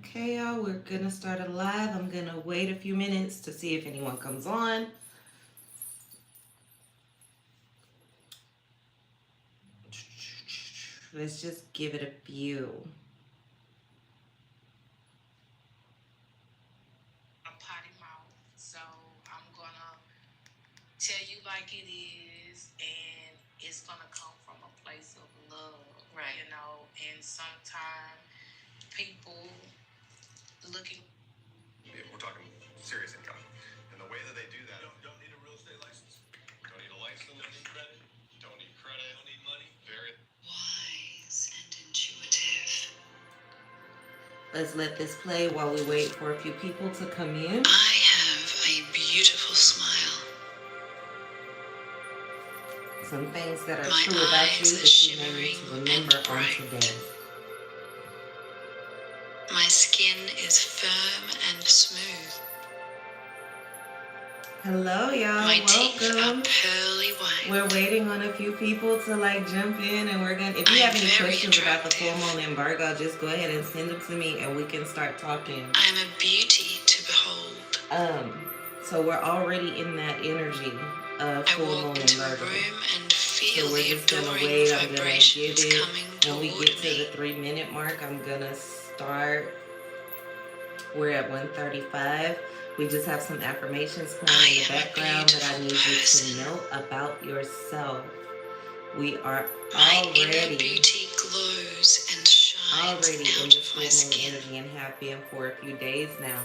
Okay, y'all, we're gonna start a live. I'm gonna wait a few minutes to see if anyone comes on. Let's just give it a few. A potty mouth, so I'm gonna tell you like it is, and it's gonna come from a place of love, right? And sometimes people looking. Yeah, we're talking serious income, and the way that they do that. Don't need a real estate license. Don't need a license. Don't need credit. Don't need credit. Don't need money. Very wise and intuitive. Let's let this play while we wait for a few people to come in. I have a beautiful smile. Some things that are My true about you eyes are that you may need to shimmering remember and on bright. today. My skin is firm and smooth. Hello, y'all. My teeth are Welcome. pearly white. We're waiting on a few people to jump in, and we're gonna. If you have any questions about the full moon in Virgo, just go ahead and send them to me, and we can start talking. I am a beauty to behold. So we're already in that energy of full moon in Virgo. So we're just gonna wait. I'm gonna give it. When we get to the 3-minute mark, I'm gonna start. We're at 1:35. We just have some affirmations playing in the background that I need you to know about yourself. We are already beauty glows and shines in this full moon energy and have been for a few days now.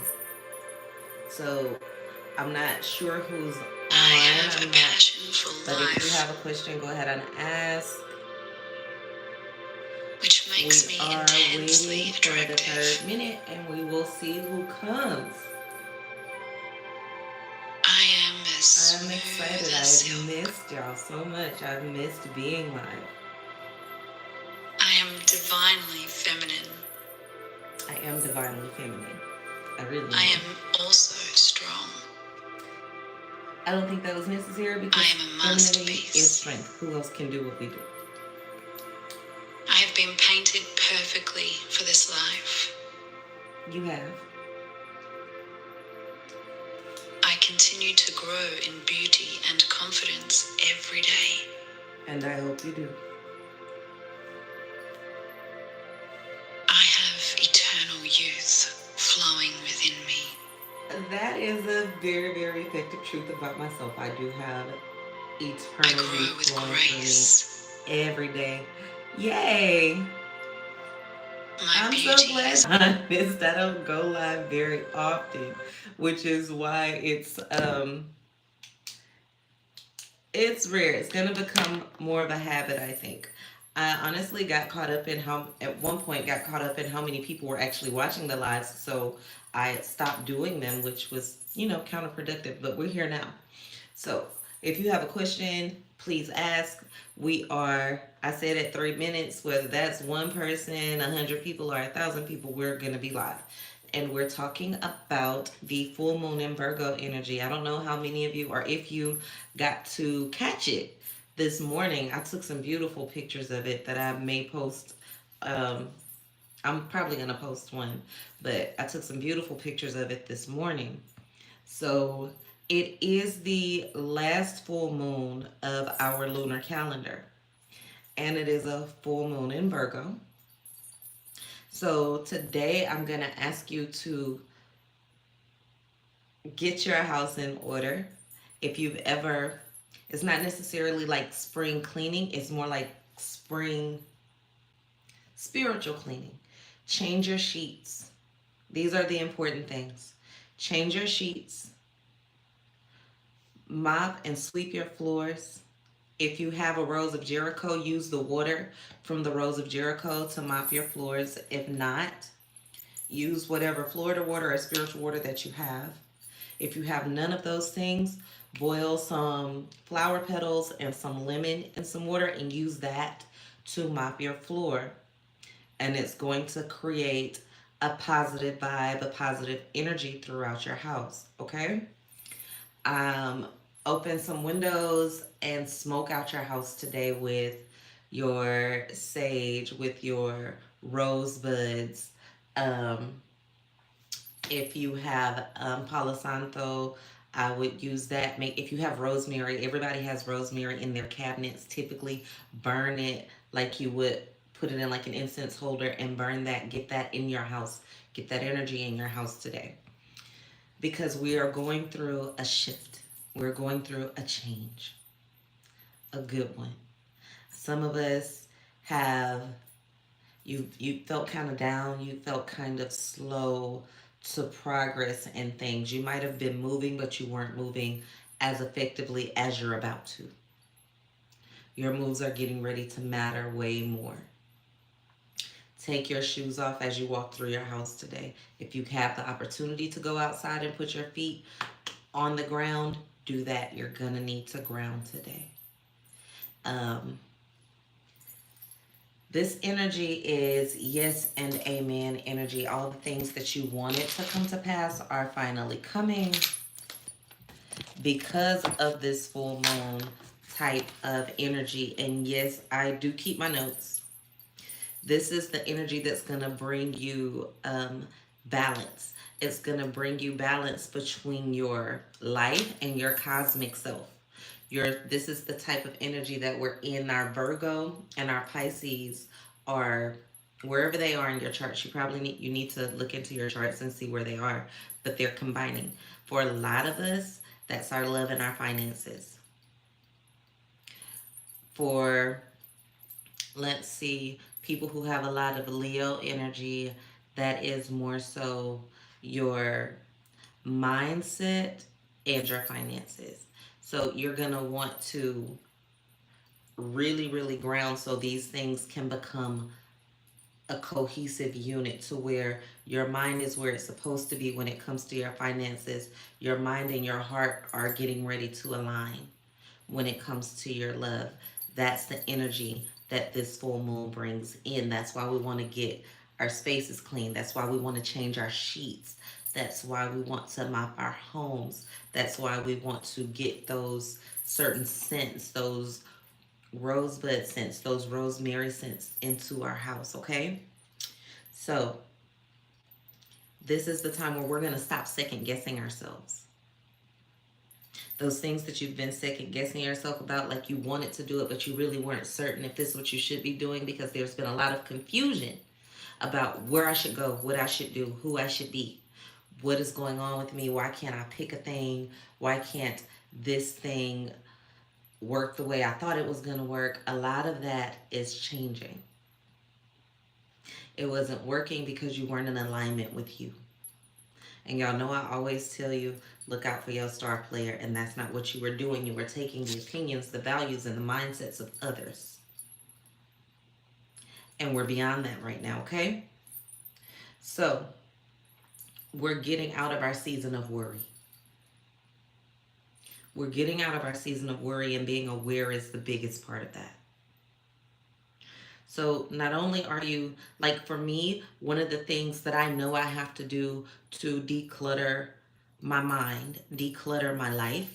So I'm not sure who's on. But if you have a question, go ahead and ask. Which makes me intensely attractive. For the 3rd minute, and we will see who comes. I'm excited. I've missed y'all so much. I've missed being live. I am divinely feminine. I am divinely feminine. I am also strong. I don't think that was necessary because I am a masterpiece. Is strength. Who else can do what we do? I have been painted perfectly for this life. You have. I continue to grow in beauty and confidence every day. And I hope you do. I have eternal youth flowing within me. That is a very, very effective truth about myself. I do have eternal youth flowing through me every day. Yay! I'm so glad I don't go live very often, which is why it's rare. It's gonna become more of a habit, I think. I honestly got caught up in at one point, got caught up in how many people were actually watching the lives, so I stopped doing them, which was, counterproductive, but we're here now. So if you have a question, please ask. I said at 3 minutes, whether that's one person, 100 people, or 1,000 people, we're going to be live. And we're talking about the full moon in Virgo energy. I don't know how many of you, or if you got to catch it this morning. I took some beautiful pictures of it that I may post. I'm probably going to post one, but I took some beautiful pictures of it this morning. So it is the last full moon of our lunar calendar, and it is a full moon in Virgo. So today I'm going to ask you to get your house in order. If you've ever, it's not necessarily like spring cleaning, it's more like spring spiritual cleaning. Change your sheets. These are the important things. Change your sheets. Mop and sweep your floors. If you have a Rose of Jericho, use the water from the Rose of Jericho to mop your floors. If not, use whatever Florida water or spiritual water that you have. If you have none of those things, boil some flower petals and some lemon in some water and use that to mop your floor. And it's going to create a positive vibe, a positive energy throughout your house, okay? Open some windows and smoke out your house today with your sage, with your rosebuds, If you have Palo Santo, I would use that. Make if you have rosemary, everybody has rosemary in their cabinets. Typically, burn it like you would put it in like an incense holder and burn that. Get that in your house. Get that energy in your house today because we are going through a shift. We're going through a change, a good one. Some of us have you felt kind of down, you felt kind of slow to progress in things. You might have been moving, but you weren't moving as effectively as you're about to. Your moves are getting ready to matter way more. Take your shoes off as you walk through your house today. If you have the opportunity to go outside and put your feet on the ground, do that. You're gonna need to ground today. Um, This energy is yes and amen energy. All the things that you wanted to come to pass are finally coming because of this full moon type of energy. And yes, I do keep my notes. This is the energy that's going to bring you balance. It's going to bring you balance between your life and your cosmic self. This is the type of energy that we're in. Our Virgo and our Pisces are wherever they are in your charts. You need to look into your charts and see where they are, but they're combining. For a lot of us, that's our love and our finances. For, let's see, people who have a lot of Leo energy, that is more so your mindset and your finances. So you're going to want to really, really ground so these things can become a cohesive unit to where your mind is where it's supposed to be when it comes to your finances. Your mind and your heart are getting ready to align when it comes to your love. That's the energy that this full moon brings in. That's why we want to get our spaces clean. That's why we want to change our sheets. That's why we want to mop our homes. That's why we want to get those certain scents, those rosebud scents, those rosemary scents into our house, okay? So, this is the time where we're going to stop second guessing ourselves. Those things that you've been second guessing yourself about, like you wanted to do it, but you really weren't certain if this is what you should be doing because there's been a lot of confusion about where I should go, what I should do, who I should be, what is going on with me, why can't I pick a thing, why can't this thing work the way I thought it was going to work. A lot of that is changing. It wasn't working because you weren't in alignment with you. And y'all know I always tell you, look out for your star player, and that's not what you were doing. You were taking the opinions, the values, and the mindsets of others. And we're beyond that right now, okay? So, we're getting out of our season of worry. We're getting out of our season of worry, and being aware is the biggest part of that. So not only are you, like for me, one of the things that I know I have to do to declutter my mind, declutter my life,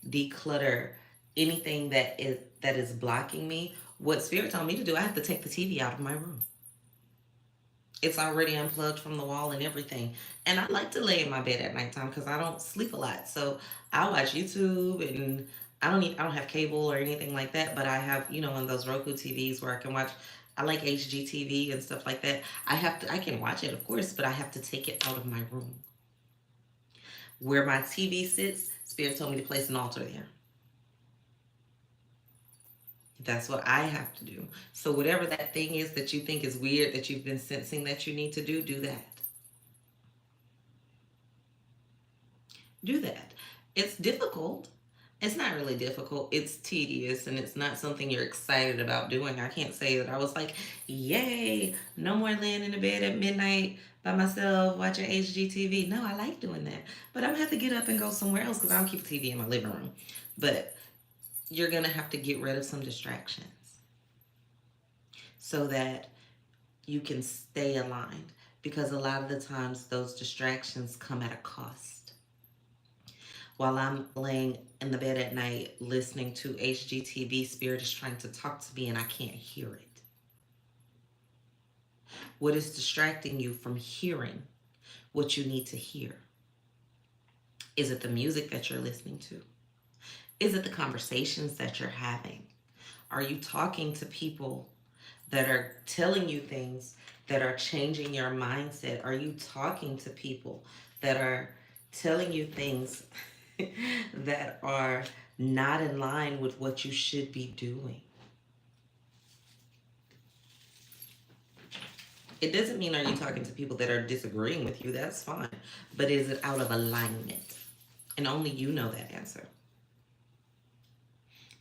declutter anything that is blocking me, what Spirit told me to do, I have to take the TV out of my room. It's already unplugged from the wall and everything. And I like to lay in my bed at nighttime because I don't sleep a lot. So I watch YouTube and I don't have cable or anything like that, but I have, one of those Roku TVs where I can watch. I like HGTV and stuff like that. I can watch it, of course, but I have to take it out of my room. Where my TV sits, Spirit told me to place an altar there. That's what I have to do. So whatever that thing is that you think is weird that you've been sensing that you need to do that. Do that. It's difficult. It's not really difficult. It's tedious and it's not something you're excited about doing. I can't say that I was like, yay, no more laying in the bed at midnight by myself watching HGTV. No, I like doing that. But I'm going to have to get up and go somewhere else because I don't keep a TV in my living room. But you're going to have to get rid of some distractions so that you can stay aligned, because a lot of the times those distractions come at a cost. While I'm laying in the bed at night listening to HGTV, Spirit is trying to talk to me and I can't hear it. What is distracting you from hearing what you need to hear? Is it the music that you're listening to? Is it the conversations that you're having? Are you talking to people that are telling you things that are changing your mindset? Are you talking to people that are telling you things that are not in line with what you should be doing? It doesn't mean are you talking to people that are disagreeing with you? That's fine. But is it out of alignment? And only you know that answer.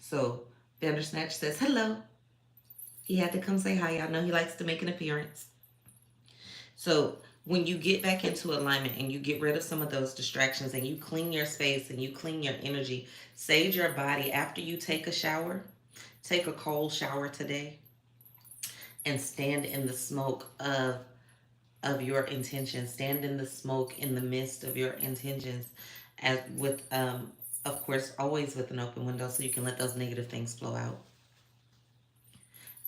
So Bandersnatch says hello. He had to come say hi. Y'all know he likes to make an appearance. So when you get back into alignment and you get rid of some of those distractions and you clean your space and you clean your energy, sage your body after you take a shower, take a cold shower today, and stand in the smoke of your intentions. Stand in the smoke in the midst of your intentions, as with of course always with an open window so you can let those negative things flow out.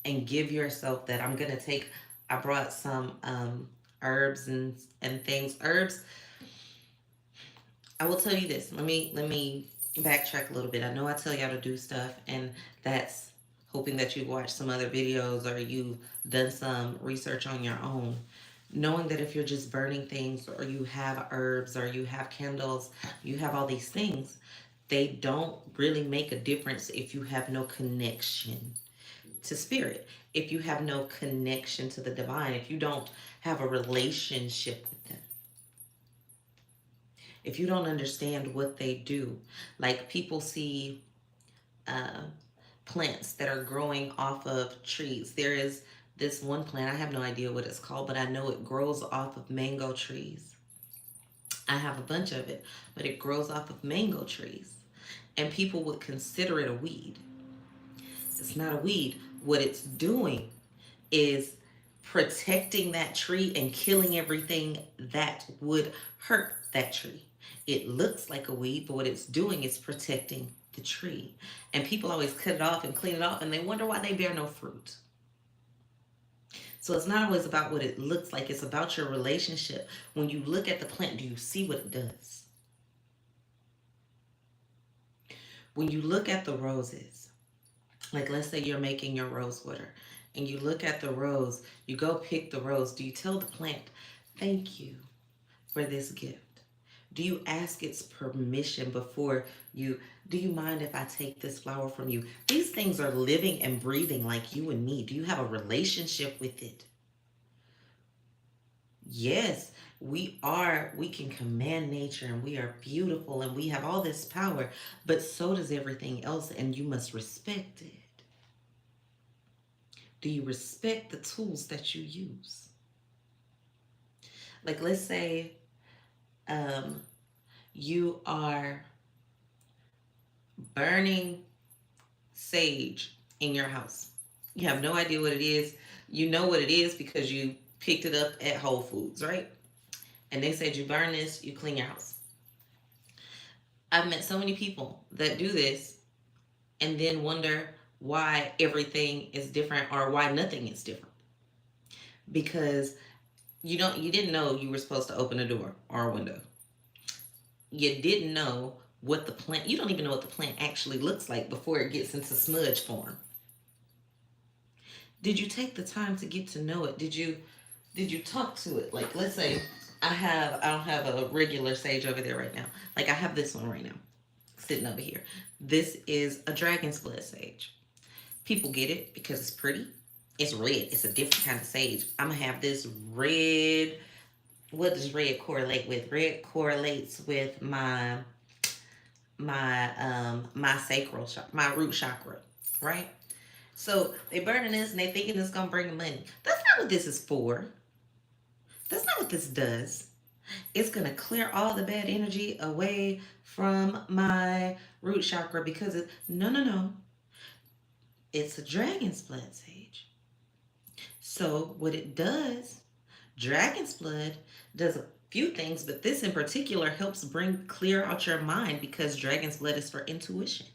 And give yourself that. I'm gonna take. I brought some herbs and things. Herbs. I will tell you this. Let me backtrack a little bit. I know I tell y'all to do stuff, and that's hoping that you watch some other videos or you've done some research on your own. Knowing that if you're just burning things or you have herbs or you have candles, you have all these things, they don't really make a difference if you have no connection to spirit, if you have no connection to the divine, if you don't have a relationship with them, if you don't understand what they do. Like people see uh, plants that are growing off of trees. There is this one plant, I have no idea what it's called, but I know it grows off of mango trees. I have a bunch of it, but it grows off of mango trees. And people would consider it a weed. It's not a weed. What it's doing is protecting that tree and killing everything that would hurt that tree. It looks like a weed, but what it's doing is protecting the tree. And people always cut it off and clean it off, and they wonder why they bear no fruit. So it's not always about what it looks like, it's about your relationship. When you look at the plant, do you see what it does? When you look at the roses, like let's say you're making your rose water, and you look at the rose, you go pick the rose. Do you tell the plant, thank you for this gift? Do you ask its permission before you, do you mind if I take this flower from you? These things are living and breathing like you and me. Do you have a relationship with it? Yes, we can command nature and we are beautiful and we have all this power, but so does everything else, and you must respect it. Do you respect the tools that you use? Like, let's say um, you are burning sage in your house. You have no idea what it is. You know what it is because you picked it up at Whole Foods, right? And they said you burn this, you clean your house. I've met so many people that do this and then wonder why everything is different or why nothing is different. Because you didn't know you were supposed to open a door or a window. You didn't know what the plant, you don't even know what the plant actually looks like before it gets into smudge form. Did you take the time to get to know it? Did you talk to it? Like, let's say I don't have a regular sage over there right now. Like, I have this one right now sitting over here. This is a dragon's blood sage. People get it because it's pretty. It's red. It's a different kind of sage. I'm gonna have this red. What does red correlate with? Red correlates with my sacral chakra, my root chakra, right? So they burning this and they thinking it's gonna bring money. That's not what this is for. That's not what this does. It's gonna clear all the bad energy away from my root chakra because no. It's a dragon's blood sage. So what it does, dragon's blood does a few things, but this in particular helps clear out your mind because dragon's blood is for intuition.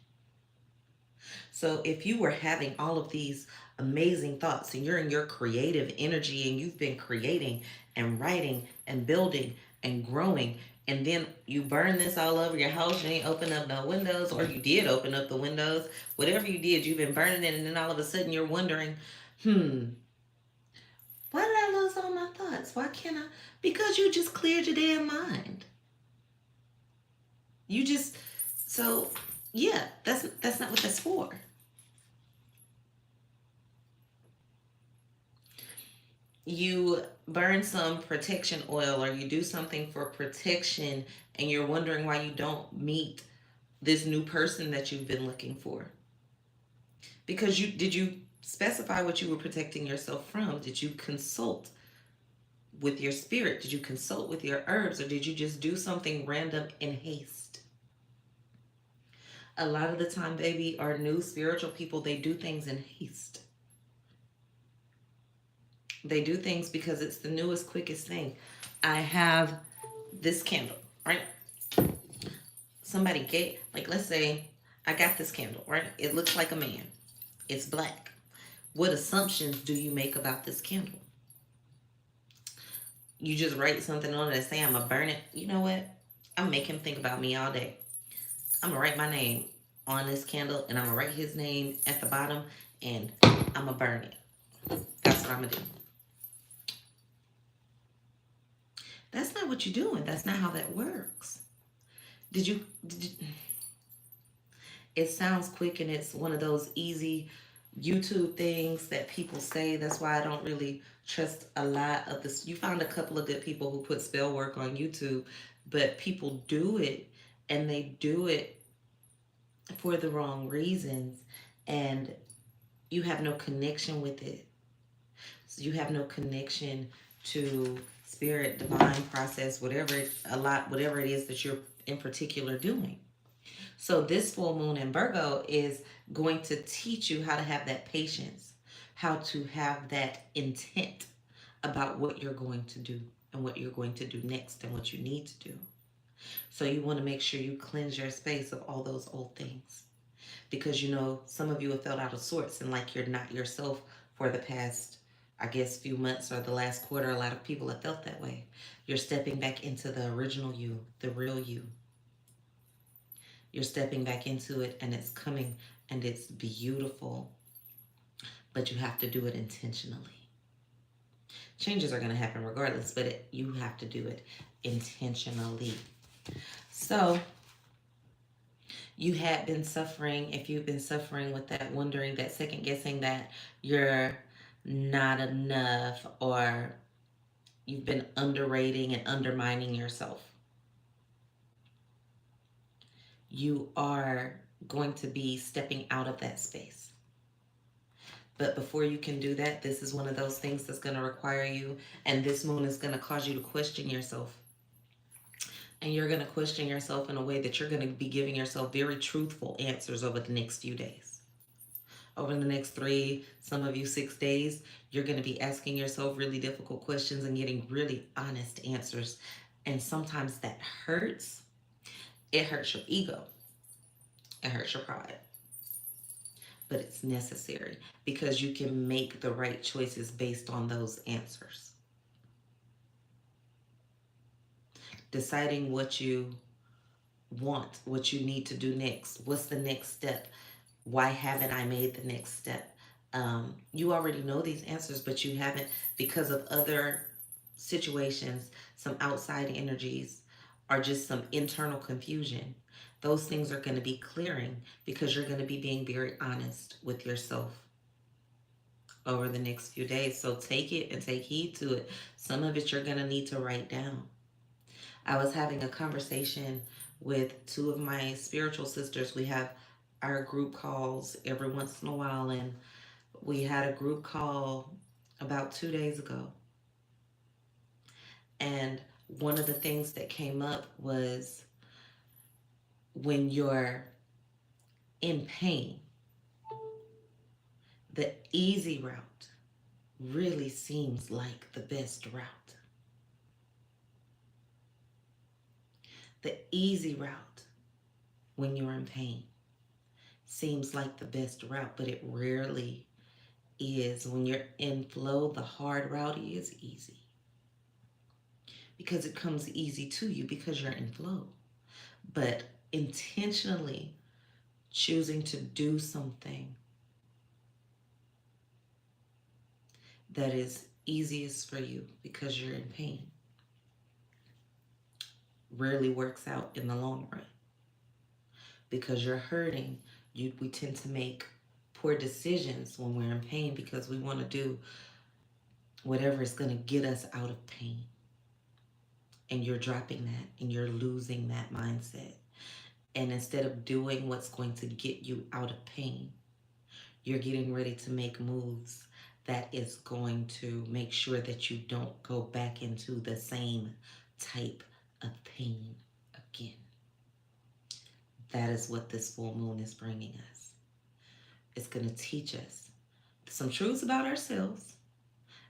So if you were having all of these amazing thoughts and you're in your creative energy and you've been creating and writing and building and growing. And then you burn this all over your house. You ain't open up no windows, or you did open up the windows. Whatever you did, you've been burning it, and then all of a sudden you're wondering, why did I lose all my thoughts? Why can't I? Because you just cleared your damn mind. You just so yeah, that's not what that's for. You burn some protection oil or you do something for protection and you're wondering why you don't meet this new person that you've been looking for. Because you specify what you were protecting yourself from? Did you consult with your spirit? Did you consult with your herbs, or did you just do something random in haste? A lot of the time, baby, our new spiritual people, they do things in haste. They do things because it's the newest, quickest thing. I have this candle, right? Somebody gave, like, let's say I got this candle, right? It looks like a man. It's black. What assumptions do you make about this candle? You just write something on it and say, I'm going to burn it. You know what? I'm going to make him think about me all day. I'm going to write my name on this candle and I'm going to write his name at the bottom and I'm going to burn it. That's what I'm going to do. That's not what you're doing. That's not how that works. Did you it sounds quick and it's one of those easy YouTube things that people say. That's why I don't really trust a lot of this. You found a couple of good people who put spell work on YouTube, but people do it and they do it for the wrong reasons, and you have no connection with it. So you have no connection to spirit, divine process, whatever it is that you're in particular doing. So this full moon in Virgo is going to teach you how to have that patience, how to have that intent about what you're going to do and what you're going to do next and what you need to do. So you want to make sure you cleanse your space of all those old things. Because some of you have felt out of sorts and like you're not yourself for the past, I guess, few months or the last quarter. A lot of people have felt that way. You're stepping back into the original you, the real you. You're stepping back into it and it's coming and it's beautiful, but you have to do it intentionally. Changes are going to happen regardless, but you have to do it intentionally. So you had been suffering, if you've been suffering with that, wondering, that second guessing that you're not enough, or you've been underrating and undermining yourself, you are going to be stepping out of that space. But before you can do that, this is one of those things that's going to require you, and this moon is going to cause you to question yourself. And you're going to question yourself in a way that you're going to be giving yourself very truthful answers over the next few days. Over the next 3, some of you 6 days, you're going to be asking yourself really difficult questions and getting really honest answers. And sometimes that hurts. It hurts your ego. It hurts your pride. But it's necessary because you can make the right choices based on those answers. Deciding what you want, what you need to do next. What's the next step? Why haven't I made the next step? You already know these answers, but you haven't because of other situations, some outside energies, or just some internal confusion. Those things are going to be clearing because you're going to be being very honest with yourself over the next few days. So take it and take heed to it. Some of it you're going to need to write down. I was having a conversation with 2 of my spiritual sisters. We have our group calls every once in a while, and we had a group call about 2 days ago. And one of the things that came up was when you're in pain, the easy route really seems like the best route. The easy route when you're in pain seems like the best route, but it rarely is. When you're in flow, the hard route is easy because it comes easy to you because you're in flow. But intentionally choosing to do something that is easiest for you because you're in pain rarely works out in the long run. Because you're hurting, we tend to make poor decisions when we're in pain because we want to do whatever is going to get us out of pain. And you're dropping that and you're losing that mindset. And instead of doing what's going to get you out of pain, you're getting ready to make moves that is going to make sure that you don't go back into the same type of pain again. That is what this full moon is bringing us. It's going to teach us some truths about ourselves,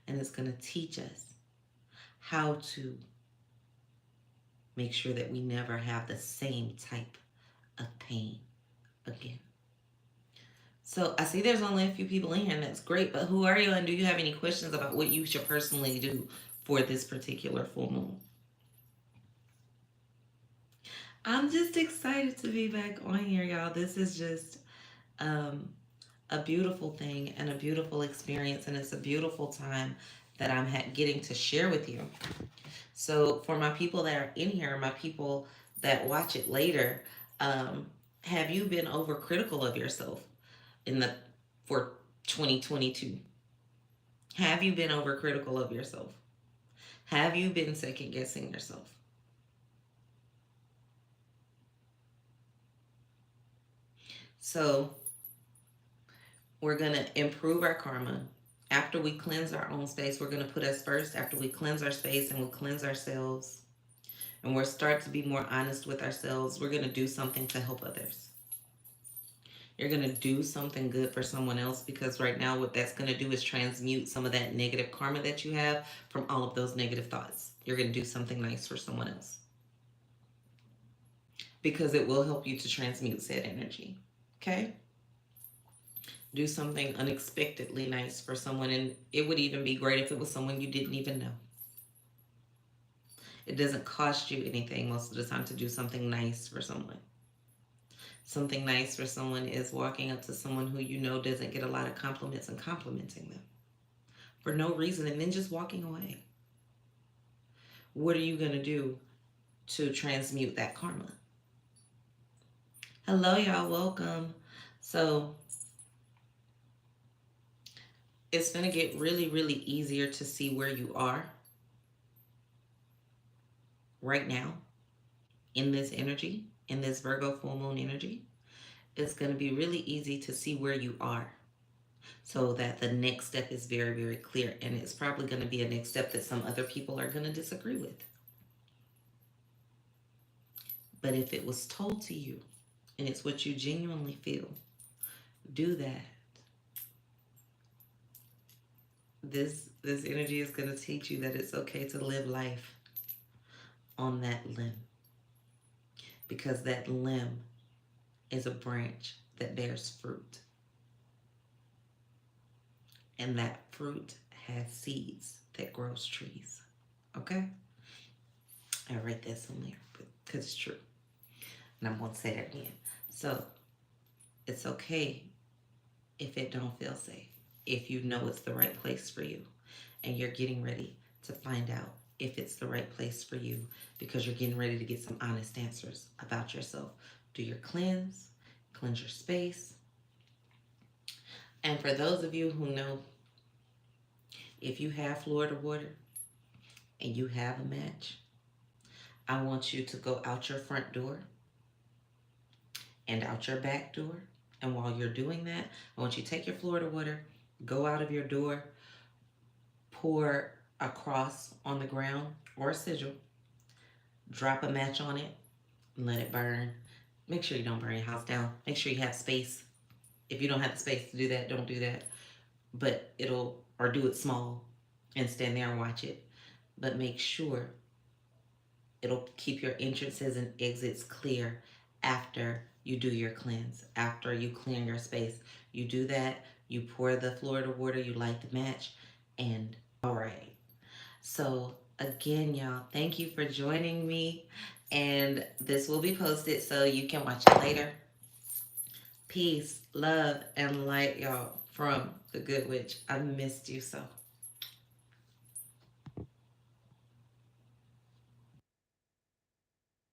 and it's going to teach us how to make sure that we never have the same type of pain again. So I see there's only a few people in here, and that's great, but who are you, and do you have any questions about what you should personally do for this particular full moon? I'm just excited to be back on here, y'all. This is just um, a beautiful thing and a beautiful experience, and it's a beautiful time that I'm getting to share with you. So for my people that are in here, my people that watch it later, have you been overcritical of yourself in the for 2022? Have you been overcritical of yourself? Have you been second guessing yourself? So we're going to improve our karma. After we cleanse our own space, we're going to put us first. After we cleanse our space and we cleanse ourselves, and we'll start to be more honest with ourselves, we're going to do something to help others. You're going to do something good for someone else, because right now what that's going to do is transmute some of that negative karma that you have from all of those negative thoughts. You're going to do something nice for someone else because it will help you to transmute said energy. Okay? Do something unexpectedly nice for someone, and it would even be great if it was someone you didn't even know. It doesn't cost you anything most of the time to do something nice for someone. Something nice for someone is walking up to someone who you know doesn't get a lot of compliments and complimenting them for no reason, and then just walking away. What are you going to do to transmute that karma? Hello, y'all. Welcome. So it's going to get really, really easier to see where you are right now in this energy, in this Virgo full moon energy. It's going to be really easy to see where you are so that the next step is very, very clear. And it's probably going to be a next step that some other people are going to disagree with. But if it was told to you and it's what you genuinely feel, do that. This energy is going to teach you that it's okay to live life on that limb, because that limb is a branch that bears fruit, and that fruit has seeds that grows trees. Okay? I write that somewhere because it's true, and I'm going to say that again. So it's okay if it don't feel safe, if you know it's the right place for you, and you're getting ready to find out if it's the right place for you, because you're getting ready to get some honest answers about yourself. Do your cleanse your space. And for those of you who know, if you have Florida water and you have a match, I want you to go out your front door and out your back door. And while you're doing that, I want you to take your Florida water, go out of your door, pour a cross on the ground or a sigil, drop a match on it, and let it burn. Make sure you don't burn your house down. Make sure you have space. If you don't have the space to do that, don't do that. But or do it small and stand there and watch it. But make sure it'll keep your entrances and exits clear after you do your cleanse, after you clear your space. You do that, you pour the Florida water, you light the match, and all right. So again, y'all, thank you for joining me. And this will be posted so you can watch it later. Peace, love, and light, y'all, from the Good Witch. I missed you so.